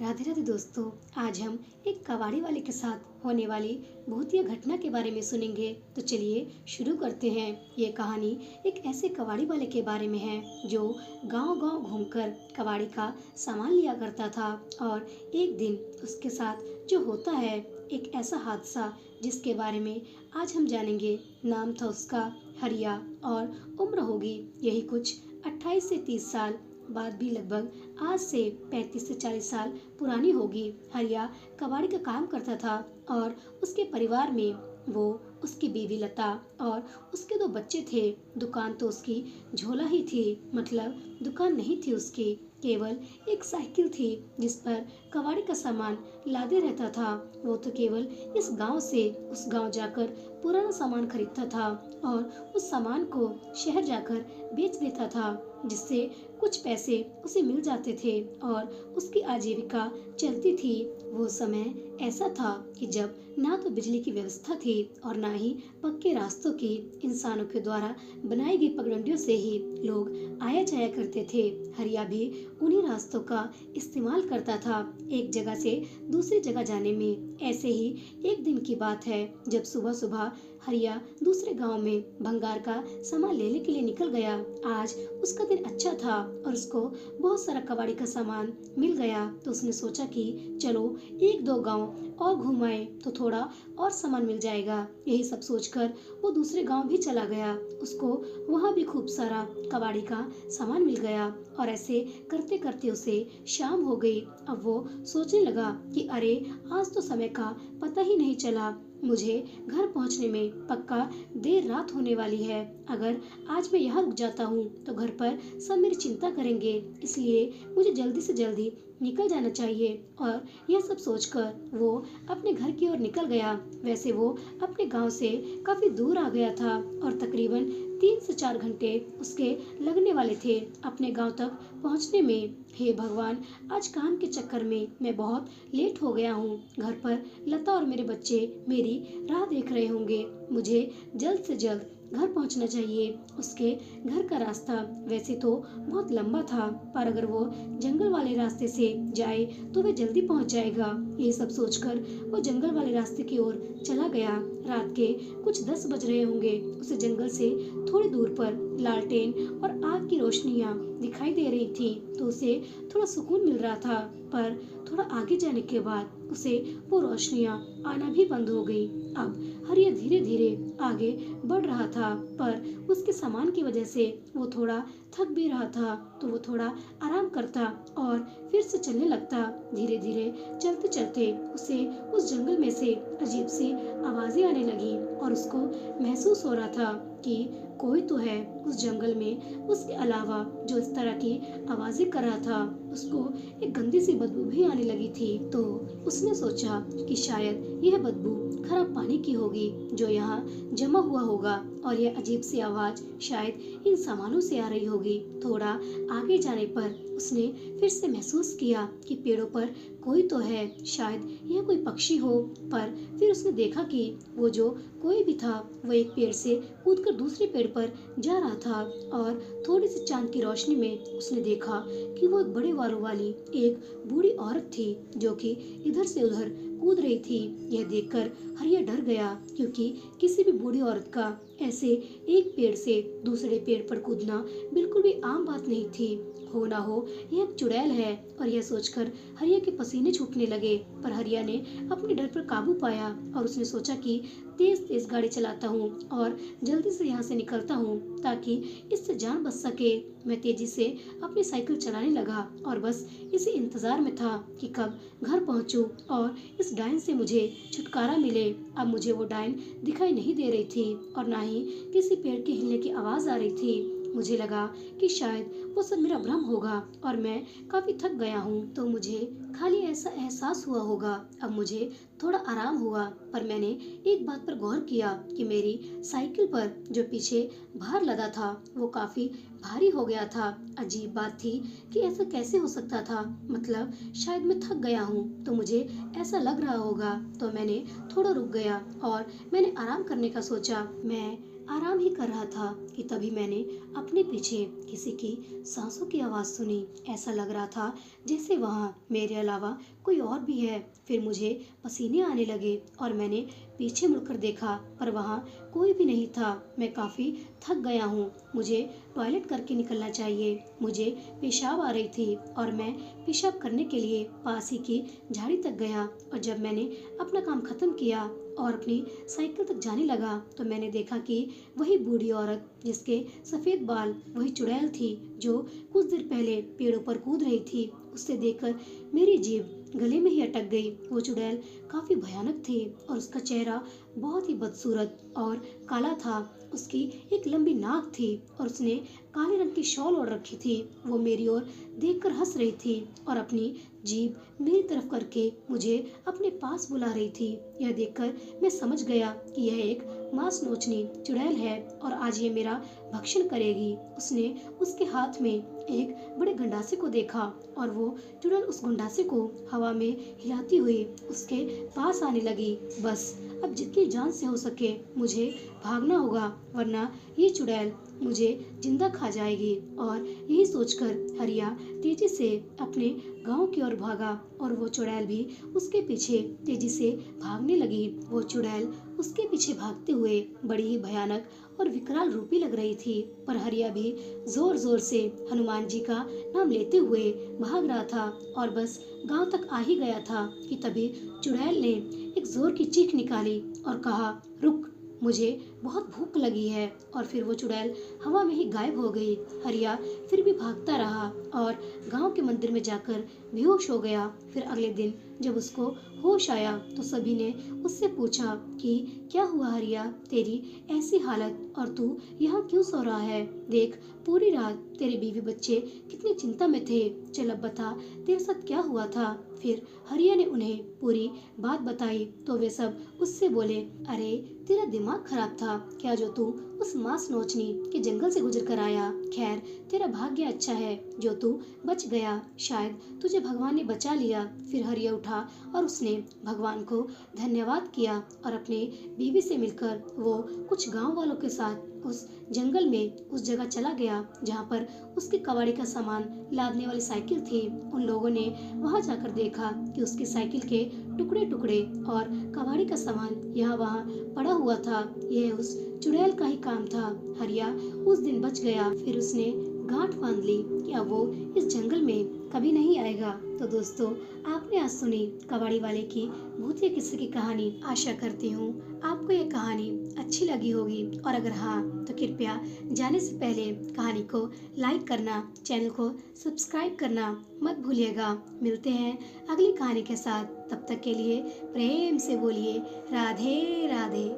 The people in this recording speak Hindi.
राधे राधे दोस्तों। आज हम एक कबाड़ी वाले के साथ होने वाली भूतिया घटना के बारे में सुनेंगे। तो चलिए शुरू करते हैं। ये कहानी एक ऐसे कबाड़ी वाले के बारे में है जो गांव-गांव घूमकर कबाड़ी का सामान लिया करता था। और एक दिन उसके साथ जो होता है एक ऐसा हादसा जिसके बारे में आज हम जानेंगे। नाम था उसका हरिया और उम्र होगी यही कुछ 28 से 30 साल बाद भी लगभग आज से 35 से 40 साल पुरानी होगी। हरिया कबाड़ी का काम करता था और उसके परिवार में वो, उसकी बीवी लता और उसके 2 बच्चे थे। दुकान तो उसकी झोला ही थी, मतलब दुकान नहीं थी उसकी, केवल एक साइकिल थी जिस पर कबाड़ी का सामान लादे रहता था। वो तो केवल इस गांव से उस गांव जाकर पुराना सामान खरीदता था और उस सामान को शहर जाकर बेच देता था, जिससे कुछ पैसे उसे मिल जाते थे और उसकी आजीविका चलती थी। वो समय ऐसा था कि जब ना तो बिजली की व्यवस्था थी और ना ही पक्के रास्तों की। इंसानों के द्वारा बनाई गई पगडंडियों से ही लोग आया जाया करते थे। हरिया भी उन्हीं रास्तों का इस्तेमाल करता था एक जगह से दूसरी जगह जाने में। ऐसे ही एक दिन की बात है जब सुबह सुबह हरिया दूसरे गांव में भंगार का सामान लेने के लिए निकल गया। आज उसका दिन अच्छा था और उसको बहुत सारा कबाड़ी का सामान मिल गया। तो उसने सोचा कि चलो 1-2 गांव और घूम आए तो थोड़ा और सामान मिल जाएगा। यही सब सोचकर वो दूसरे गांव भी चला गया। उसको वहां भी खूब सारा कबाड़ी का सामान मिल गया और ऐसे करते करते उसे शाम हो गई। अब वो सोचने लगा कि अरे, आज तो समय का पता ही नहीं चला। मुझे घर पहुंचने में पक्का देर रात होने वाली है। अगर आज मैं यहाँ रुक जाता हूँ तो घर पर सब मेरी चिंता करेंगे, इसलिए मुझे जल्दी से जल्दी निकल जाना चाहिए। और यह सब सोचकर वो अपने घर की ओर निकल गया। वैसे वो अपने गांव से काफी दूर आ गया था और तकरीबन 3 से 4 घंटे उसके लगने वाले थे अपने गांव तक पहुंचने में। हे भगवान, आज काम के चक्कर में मैं बहुत लेट हो गया हूँ। घर पर लता और मेरे बच्चे मेरी राह देख रहे होंगे। मुझे जल्द से जल्द घर पहुंचना चाहिए। उसके घर का रास्ता वैसे तो बहुत लंबा था, पर अगर वो जंगल वाले रास्ते से जाए तो वह जल्दी पहुंच जाएगा। ये सब सोचकर वो जंगल वाले रास्ते की ओर चला गया। रात के कुछ 10 बज रहे होंगे। उसे जंगल से थोड़ी दूर पर लालटेन और आग की रोशनियां दिखाई दे रही थी, तो उसे थोड़ा सुकून मिल रहा था। पर थोड़ा आगे जाने के बाद उसे वो रोशनियां आना भी बंद हो गई। अब हरिया धीरे धीरे आगे बढ़ रहा था, पर उसके सामान की वजह से वो थोड़ा थक भी रहा था। तो वो थोड़ा आराम करता और फिर से चलने लगता। धीरे धीरे चलते चलते उसे उस जंगल में से अजीब सी आवाजें आने लगी और उसको महसूस हो रहा था कि कोई तो है उस जंगल में उसके अलावा जो इस तरह की आवाजें कर रहा था। उसको एक गंदी सी बदबू भी आने लगी थी। तो उसने सोचा कि शायद यह बदबू खराब पानी की होगी जो यहाँ जमा हुआ होगा और यह अजीब सी आवाज शायद इन सामानों से आ रही होगी। थोड़ा आगे जाने पर उसने फिर से महसूस किया कि पेड़ों पर कोई तो है, शायद यह कोई पक्षी हो। पर फिर उसने देखा कि वो जो कोई भी था वो एक पेड़ से कूदकर दूसरे पेड़ पर जा रहा था और थोड़ी सी चांद की रोशनी में उसने देखा कि वो एक बड़े बालों वाली एक बूढ़ी औरत थी जो कि इधर से उधर कूद रही थी। यह देखकर हरिया डर गया, क्योंकि किसी भी बूढ़ी औरत का ऐसे एक पेड़ से दूसरे पेड़ पर कूदना बिल्कुल भी आम बात नहीं थी। हो ना हो यह एक चुड़ैल है। और यह सोचकर हरिया के पसीने छूटने लगे। पर हरिया ने अपने डर पर काबू पाया और उसने सोचा कि तेज तेज गाड़ी चलाता हूँ और जल्दी से यहाँ से निकलता हूँ ताकि इससे जान बच सके। मैं तेजी से अपनी साइकिल चलाने लगा और बस इसी इंतजार में था कि कब घर पहुंचूं और इस डायन से मुझे छुटकारा मिले। अब मुझे वो डायन दिखाई नहीं दे रही थी और ना ही किसी पेड़ के हिलने की आवाज आ रही थी। मुझे लगा कि शायद वो सब मेरा भ्रम होगा और मैं काफी थक गया हूँ, तो मुझे खाली ऐसा एहसास हुआ होगा। अब मुझे थोड़ा आराम हुआ, पर मैंने एक बात पर गौर किया कि मेरी साइकिल पर जो पीछे भार लदा था वो काफी भारी हो गया था। अजीब बात थी कि ऐसा कैसे हो सकता था, मतलब शायद मैं थक गया हूँ तो मुझे ऐसा लग रहा होगा। तो मैंने थोड़ा रुक गया और मैंने आराम करने का सोचा। मैं आराम ही कर रहा था कि तभी मैंने अपने पीछे किसी की सांसों की आवाज़ सुनी। ऐसा लग रहा था जैसे वहाँ मेरे अलावा कोई और भी है। फिर मुझे पसीने आने लगे और मैंने पीछे मुड़कर देखा, पर वहाँ कोई भी नहीं था। मैं काफ़ी थक गया हूँ, मुझे टॉयलेट करके निकलना चाहिए। मुझे पेशाब आ रही थी और मैं पेशाब करने के लिए पास ही की झाड़ी तक गया, और जब मैंने अपना काम खत्म किया और अपनी साइकिल तक जाने लगा तो मैंने देखा कि वही बूढ़ी औरत जिसके सफ़ेद बाल, वही चुड़ैल थी जो कुछ देर पहले पेड़ों पर कूद रही थी। उसे देखकर मेरी जीभ गले में ही अटक गई। वो चुड़ैल काफ़ी भयानक थी और उसका चेहरा बहुत ही बदसूरत और काला था। उसकी एक लंबी नाक थी और उसने काले रंग की शॉल ओढ़ रखी थी। वो मेरी ओर देखकर हंस रही थी और अपनी जीभ मेरी तरफ करके मुझे अपने पास बुला रही थी। यह देखकर मैं समझ गया कि यह एक मांस नोचनी चुड़ैल है और आज ये मेरा भक्षण करेगी। उसने उसके हाथ में एक बड़े गंडासे को देखा और वो चुड़ैल उस गंडासे को हवा में हिलाती हुई उसके पास आने लगी। बस अब जितनी जान से हो सके मुझे भागना होगा, वरना ये चुड़ैल मुझे जिंदा खा जाएगी। और यही सोचकर हरिया तेजी से अपने गांव की ओर भागा और वो चुड़ैल भी उसके पीछे तेजी से भागने लगी। वो चुड़ैल उसके पीछे भागते हुए बड़ी ही भयानक और विकराल रूपी लग रही थी, पर हरिया भी जोर जोर से हनुमान जी का नाम लेते हुए भाग रहा था और बस गांव तक आ ही गया था कि तभी चुड़ैल ने एक जोर की चीख निकाली और कहा, रुक, मुझे बहुत भूख लगी है। और फिर वो चुड़ैल हवा में ही गायब हो गई। हरिया फिर भी भागता रहा और गांव के मंदिर में जाकर बेहोश हो गया। फिर अगले दिन जब उसको होश आया तो सभी ने उससे पूछा कि क्या हुआ हरिया, तेरी ऐसी हालत और तू यहाँ क्यों सो रहा है? देख, पूरी रात तेरे बीवी बच्चे कितनी चिंता में थे। चल अब बता, तेरे साथ क्या हुआ था? फिर हरिया ने उन्हें पूरी बात बताई तो वे सब उससे बोले, अरे तेरा दिमाग खराब था क्या जो तू उस मांस नोचनी के जंगल से गुजर कर आया? खैर, तेरा भाग्य अच्छा है जो तू बच गया, शायद तुझे भगवान ने बचा लिया। फिर हरिया उठा और उसने भगवान को धन्यवाद किया और अपने बीवी से मिलकर वो कुछ गांव वालों के साथ उस जंगल में उस जगह चला गया जहाँ पर उसकी कबाड़ी का सामान लादने वाली साइकिल थी। उन लोगों ने वहाँ जाकर देखा कि उसकी साइकिल के टुकड़े टुकड़े और कबाड़ी का सामान यहाँ वहाँ पड़ा हुआ था। यह उस चुड़ैल का ही काम था। हरिया उस दिन बच गया। फिर उसने गांठ बांध ली कि अब वो इस जंगल में कभी नहीं आएगा। तो दोस्तों, आपने आज सुनी कबाड़ी वाले की भूतिया किस्से की कहानी। आशा करती हूँ आपको ये कहानी अच्छी लगी होगी, और अगर हाँ तो कृपया जाने से पहले कहानी को लाइक करना, चैनल को सब्सक्राइब करना मत भूलिएगा। मिलते हैं अगली कहानी के साथ, तब तक के लिए प्रेम से बोलिए राधे राधे।